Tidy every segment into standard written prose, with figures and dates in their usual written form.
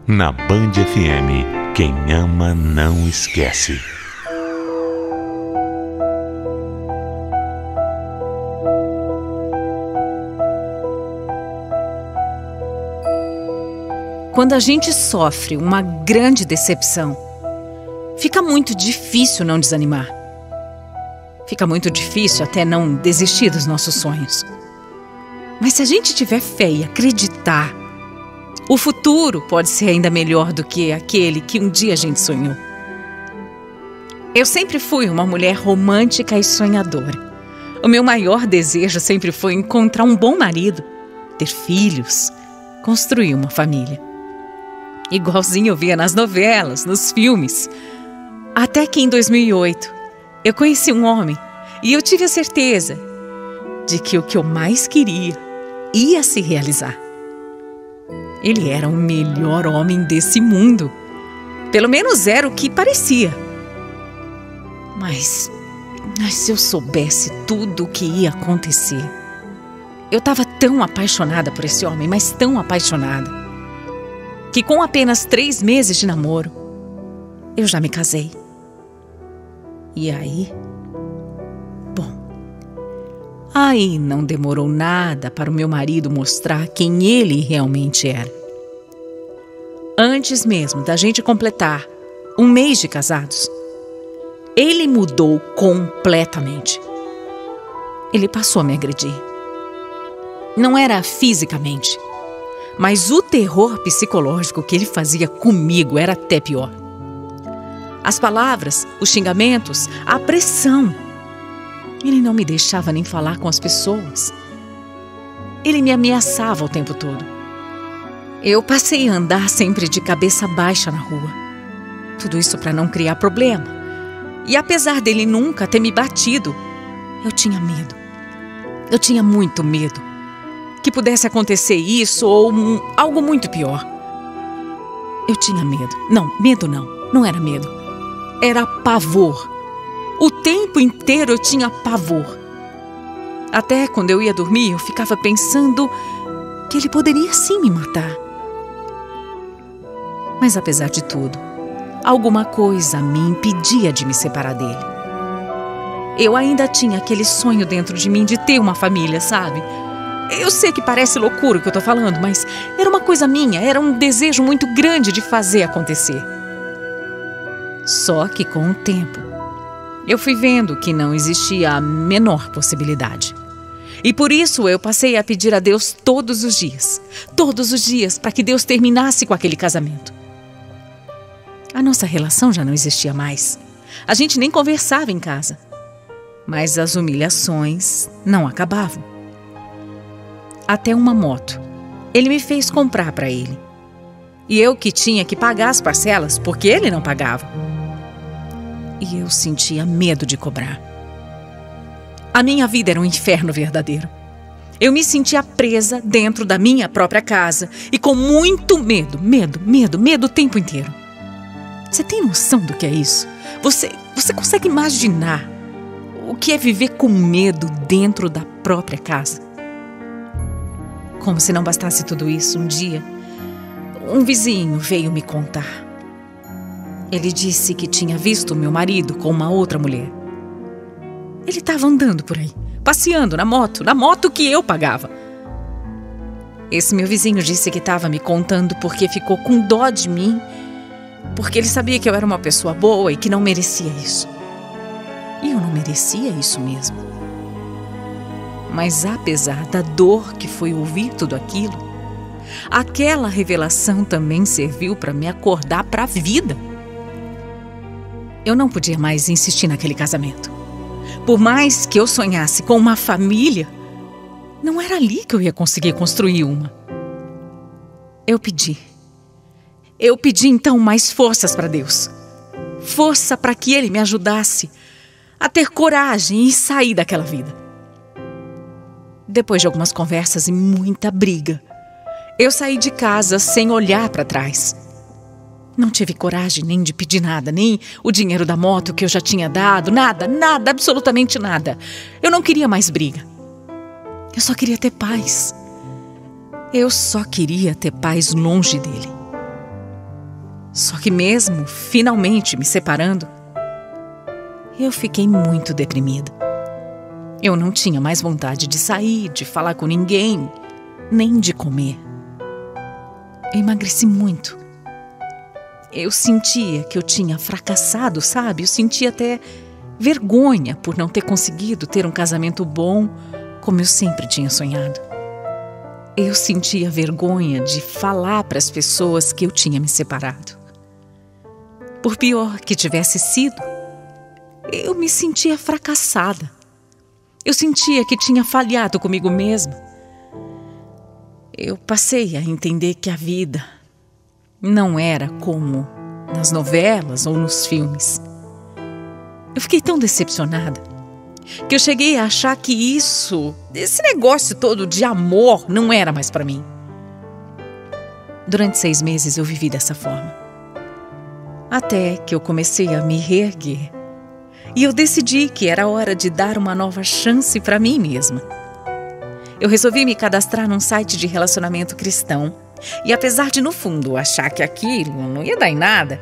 Na Band FM, quem ama não esquece. Quando a gente sofre uma grande decepção, fica muito difícil não desanimar. Fica muito difícil até não desistir dos nossos sonhos. Mas se a gente tiver fé e acreditar, o futuro pode ser ainda melhor do que aquele que um dia a gente sonhou. Eu sempre fui uma mulher romântica e sonhadora. O meu maior desejo sempre foi encontrar um bom marido, ter filhos, construir uma família. Igualzinho eu via nas novelas, nos filmes. Até que em 2008, eu conheci um homem e eu tive a certeza de que o que eu mais queria ia se realizar. Ele era o melhor homem desse mundo. Pelo menos era o que parecia. Mas se eu soubesse tudo o que ia acontecer. Eu estava tão apaixonada por esse homem, mas tão apaixonada, que com apenas 3 meses de namoro, eu já me casei. E aí? Aí não demorou nada para o meu marido mostrar quem ele realmente era. Antes mesmo da gente completar 1 mês de casados, ele mudou completamente. Ele passou a me agredir. Não era fisicamente, mas o terror psicológico que ele fazia comigo era até pior. As palavras, os xingamentos, a pressão. Ele não me deixava nem falar com as pessoas. Ele me ameaçava o tempo todo. Eu passei a andar sempre de cabeça baixa na rua. Tudo isso para não criar problema. E apesar dele nunca ter me batido, eu tinha medo. Eu tinha muito medo que pudesse acontecer isso ou algo muito pior. Eu tinha medo. Medo não era medo. Era pavor. O tempo inteiro eu tinha pavor. Até quando eu ia dormir, eu ficava pensando que ele poderia sim me matar. Mas apesar de tudo, alguma coisa me impedia de me separar dele. Eu ainda tinha aquele sonho dentro de mim de ter uma família, sabe? Eu sei que parece loucura o que eu tô falando, mas era uma coisa minha, era um desejo muito grande de fazer acontecer. Só que com o tempo, eu fui vendo que não existia a menor possibilidade. E por isso eu passei a pedir a Deus todos os dias, para que Deus terminasse com aquele casamento. A nossa relação já não existia mais. A gente nem conversava em casa. Mas as humilhações não acabavam. Até uma moto ele me fez comprar para ele. E eu que tinha que pagar as parcelas porque ele não pagava. E eu sentia medo de cobrar. A minha vida era um inferno verdadeiro. Eu me sentia presa dentro da minha própria casa e com muito medo o tempo inteiro. Você tem noção do que é isso? Você consegue imaginar o que é viver com medo dentro da própria casa? Como se não bastasse tudo isso, um dia, um vizinho veio me contar. Ele disse que tinha visto meu marido com uma outra mulher. Ele estava andando por aí, passeando na moto que eu pagava. Esse meu vizinho disse que estava me contando porque ficou com dó de mim, porque ele sabia que eu era uma pessoa boa e que não merecia isso. E eu não merecia isso mesmo. Mas apesar da dor que foi ouvir tudo aquilo, aquela revelação também serviu para me acordar para a vida. Eu não podia mais insistir naquele casamento. Por mais que eu sonhasse com uma família, não era ali que eu ia conseguir construir uma. Eu pedi então mais forças para Deus. Força para que Ele me ajudasse a ter coragem e sair daquela vida. Depois de algumas conversas e muita briga, eu saí de casa sem olhar para trás. Não tive coragem nem de pedir nada, nem o dinheiro da moto que eu já tinha dado, nada, absolutamente nada. Eu não queria mais briga. Eu só queria ter paz. Eu só queria ter paz longe dele. Só que mesmo finalmente me separando, eu fiquei muito deprimida. Eu não tinha mais vontade de sair, de falar com ninguém, nem de comer. Eu emagreci muito. Eu sentia que eu tinha fracassado, sabe? Eu sentia até vergonha por não ter conseguido ter um casamento bom como eu sempre tinha sonhado. Eu sentia vergonha de falar para as pessoas que eu tinha me separado. Por pior que tivesse sido, eu me sentia fracassada. Eu sentia que tinha falhado comigo mesma. Eu passei a entender que a vida não era como nas novelas ou nos filmes. Eu fiquei tão decepcionada que eu cheguei a achar que esse negócio todo de amor não era mais para mim. Durante 6 meses eu vivi dessa forma. Até que eu comecei a me reerguer. E eu decidi que era hora de dar uma nova chance para mim mesma. Eu resolvi me cadastrar num site de relacionamento cristão. E apesar de, no fundo, achar que aquilo não ia dar em nada,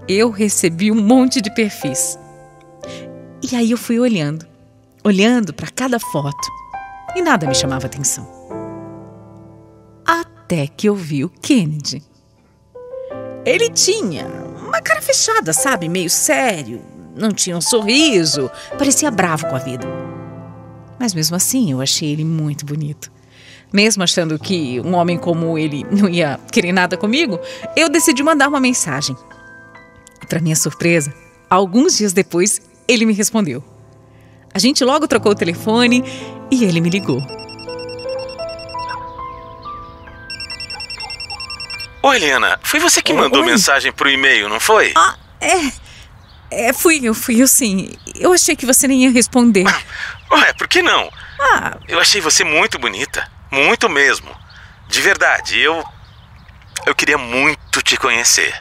eu recebi um monte de perfis. E aí eu fui olhando para cada foto, e nada me chamava atenção. Até que eu vi o Kennedy. Ele tinha uma cara fechada, sabe? Meio sério, não tinha um sorriso, parecia bravo com a vida. Mas mesmo assim eu achei ele muito bonito. Mesmo achando que um homem como ele não ia querer nada comigo, eu decidi mandar uma mensagem. E para minha surpresa, alguns dias depois, ele me respondeu. A gente logo trocou o telefone e ele me ligou. Oi, Eliana, foi você que mandou mensagem pro e-mail, não foi? Fui eu sim. Eu achei que você nem ia responder. Ué, por que não? Eu achei você muito bonita. Muito mesmo. De verdade, eu queria muito te conhecer.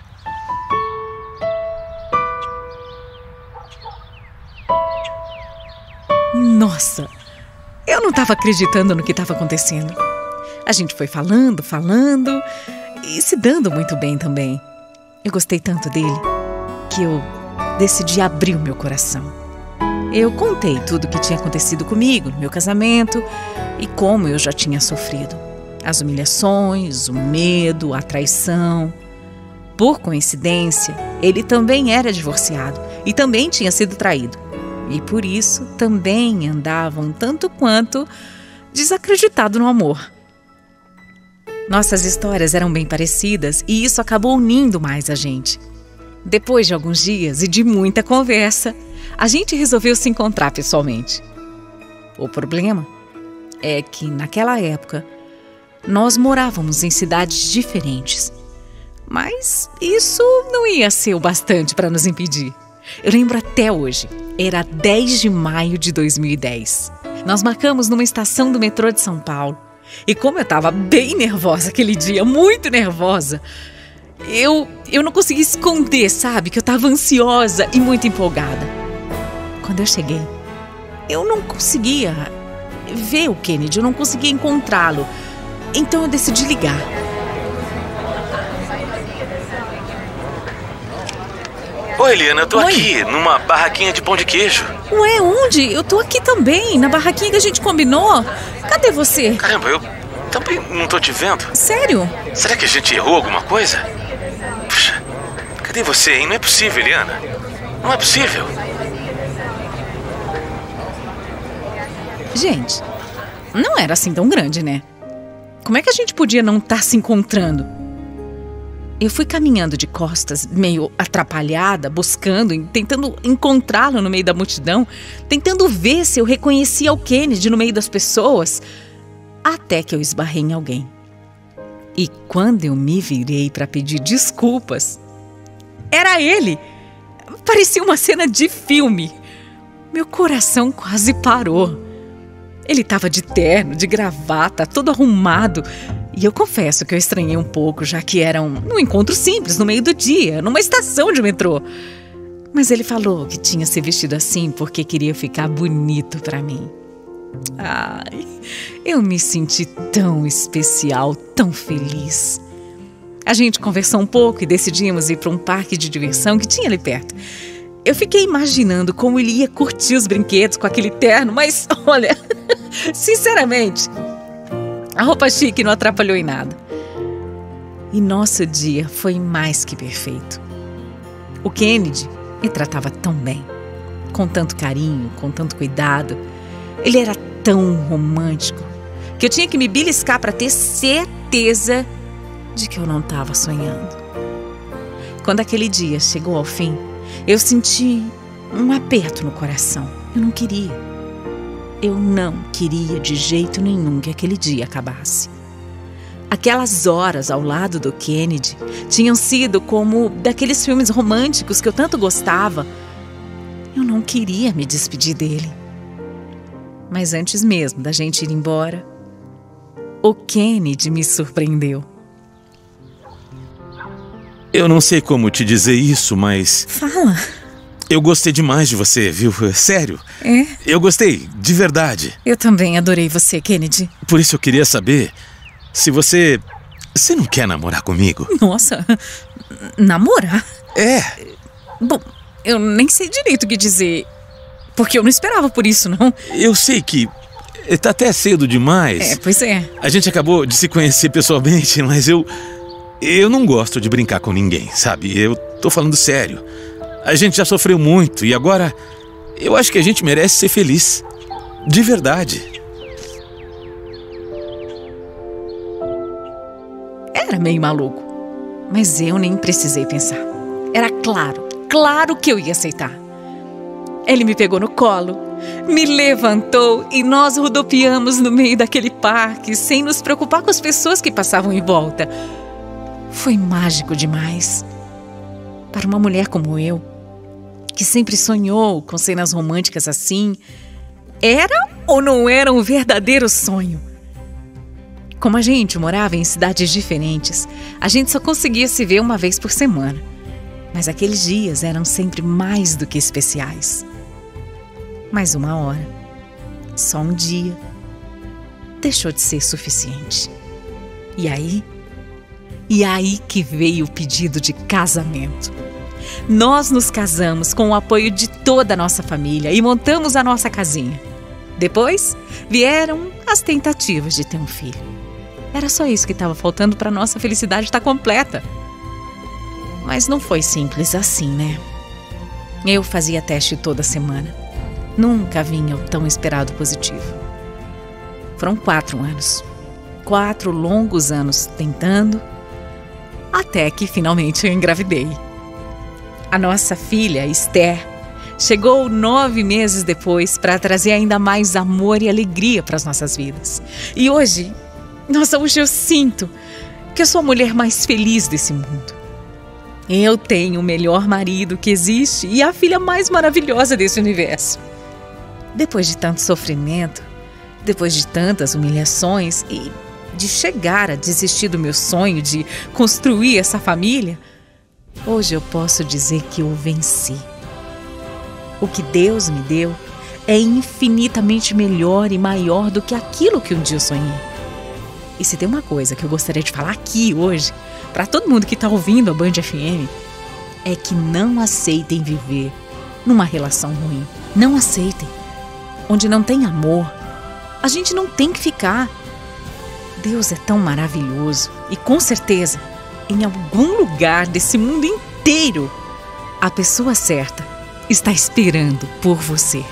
Nossa, eu não estava acreditando no que estava acontecendo. A gente foi falando e se dando muito bem também. Eu gostei tanto dele que eu decidi abrir o meu coração. Eu contei tudo o que tinha acontecido comigo no meu casamento e como eu já tinha sofrido. As humilhações, o medo, a traição. Por coincidência, ele também era divorciado e também tinha sido traído. E por isso também andava um tanto quanto desacreditado no amor. Nossas histórias eram bem parecidas e isso acabou unindo mais a gente. Depois de alguns dias e de muita conversa, a gente resolveu se encontrar pessoalmente. O problema é que, naquela época, nós morávamos em cidades diferentes. Mas isso não ia ser o bastante para nos impedir. Eu lembro até hoje, era 10 de maio de 2010. Nós marcamos numa estação do metrô de São Paulo. E como eu estava bem nervosa aquele dia, muito nervosa, eu não conseguia esconder, sabe? Que eu estava ansiosa e muito empolgada. Quando eu cheguei, eu não conseguia ver o Kennedy, eu não conseguia encontrá-lo. Então eu decidi ligar. Oi, Eliana, eu tô aqui, numa barraquinha de pão de queijo. Ué, onde? Eu tô aqui também, na barraquinha que a gente combinou. Cadê você? Caramba, eu também não tô te vendo. Sério? Será que a gente errou alguma coisa? Puxa, cadê você, hein? Não é possível, Eliana. Não é possível. Gente, não era assim tão grande, né? Como é que a gente podia não estar se encontrando? Eu fui caminhando de costas, meio atrapalhada, buscando, tentando encontrá-lo no meio da multidão, tentando ver se eu reconhecia o Kennedy no meio das pessoas, até que eu esbarrei em alguém. E quando eu me virei para pedir desculpas, era ele! Parecia uma cena de filme. Meu coração quase parou. Ele estava de terno, de gravata, todo arrumado. E eu confesso que eu estranhei um pouco, já que era um encontro simples, no meio do dia, numa estação de metrô. Mas ele falou que tinha se vestido assim porque queria ficar bonito para mim. Ai, eu me senti tão especial, tão feliz. A gente conversou um pouco e decidimos ir para um parque de diversão que tinha ali perto. Eu fiquei imaginando como ele ia curtir os brinquedos com aquele terno, mas olha, sinceramente, a roupa chique não atrapalhou em nada. E nosso dia foi mais que perfeito. O Kennedy me tratava tão bem, com tanto carinho, com tanto cuidado. Ele era tão romântico que eu tinha que me beliscar para ter certeza de que eu não estava sonhando. Quando aquele dia chegou ao fim, eu senti um aperto no coração. Eu não queria. Eu não queria de jeito nenhum que aquele dia acabasse. Aquelas horas ao lado do Kennedy tinham sido como daqueles filmes românticos que eu tanto gostava. Eu não queria me despedir dele. Mas antes mesmo da gente ir embora, o Kennedy me surpreendeu. Eu não sei como te dizer isso, mas... Fala. Eu gostei demais de você, viu? Sério. É? Eu gostei, de verdade. Eu também adorei você, Kennedy. Por isso eu queria saber se você... Você não quer namorar comigo? Nossa, namorar? É. Bom, eu nem sei direito o que dizer, porque eu não esperava por isso, não. Eu sei que tá até cedo demais. É, pois é. A gente acabou de se conhecer pessoalmente, mas eu não gosto de brincar com ninguém, sabe? Eu tô falando sério. A gente já sofreu muito e agora eu acho que a gente merece ser feliz. De verdade. Era meio maluco, mas eu nem precisei pensar. Era claro que eu ia aceitar. Ele me pegou no colo, me levantou e nós rodopiamos no meio daquele parque sem nos preocupar com as pessoas que passavam em volta. Foi mágico demais. Para uma mulher como eu, que sempre sonhou com cenas românticas assim, era ou não era um verdadeiro sonho? Como a gente morava em cidades diferentes, a gente só conseguia se ver uma vez por semana. Mas aqueles dias eram sempre mais do que especiais. Mas uma hora, só um dia, deixou de ser suficiente. E aí que veio o pedido de casamento. Nós nos casamos com o apoio de toda a nossa família e montamos a nossa casinha. Depois vieram as tentativas de ter um filho. Era só isso que estava faltando para nossa felicidade estar completa. Mas não foi simples assim, né? Eu fazia teste toda semana. Nunca vinha o tão esperado positivo. Foram 4 anos. 4 longos anos tentando, até que finalmente eu engravidei. A nossa filha, Esther, chegou 9 meses depois para trazer ainda mais amor e alegria para as nossas vidas. E hoje eu sinto que eu sou a mulher mais feliz desse mundo. Eu tenho o melhor marido que existe e a filha mais maravilhosa desse universo. Depois de tanto sofrimento, depois de tantas humilhações e de chegar a desistir do meu sonho de construir essa família, hoje eu posso dizer que eu venci. O que Deus me deu é infinitamente melhor e maior do que aquilo que um dia eu sonhei. E se tem uma coisa que eu gostaria de falar aqui hoje, para todo mundo que está ouvindo a Band FM, é que não aceitem viver numa relação ruim. Não aceitem. Onde não tem amor, a gente não tem que ficar. Deus é tão maravilhoso e com certeza, em algum lugar desse mundo inteiro, a pessoa certa está esperando por você.